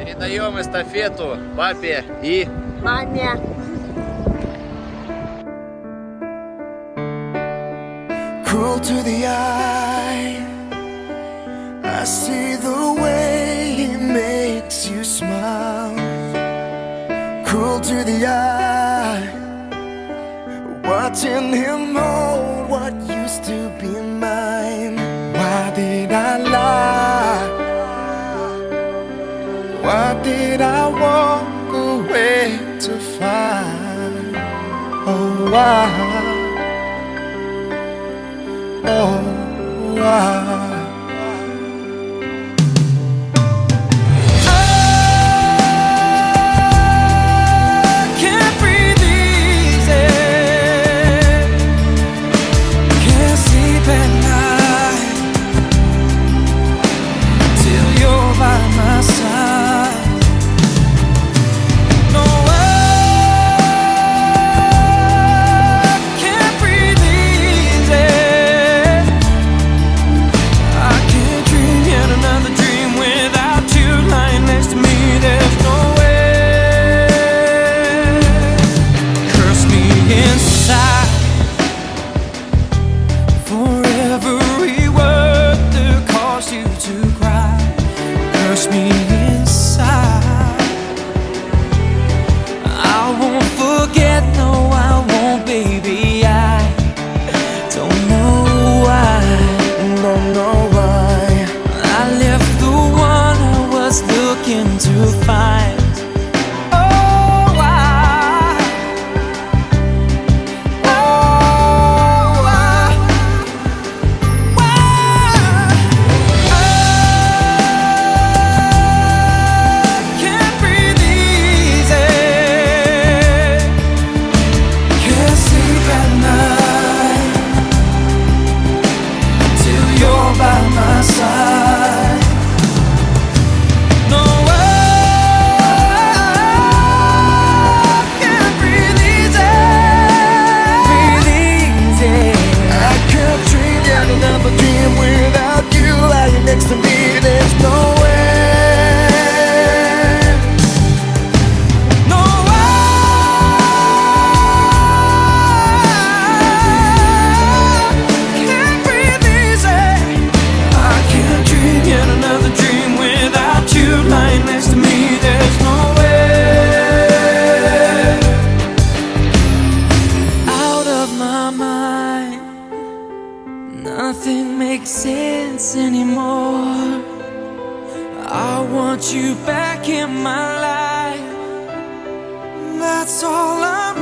Передаем эстафету папе и маме. Cruel to the eye, I see the way he makes you smile. Cruel to the eye, watching him hold what used to be mine. Why did I lie? Why did I walk away to find? Oh, why? Oh, why? Me inside, I won't forget, no I won't, baby. I don't know why, don't know why I left the one I was looking to find. Next to me, there's no way, no way. Can't breathe easy. I can't dream yet another dream without you lying next to me. There's no way. Out of my mind, nothing makes sense anymore. I want you back in my life. That's all I'm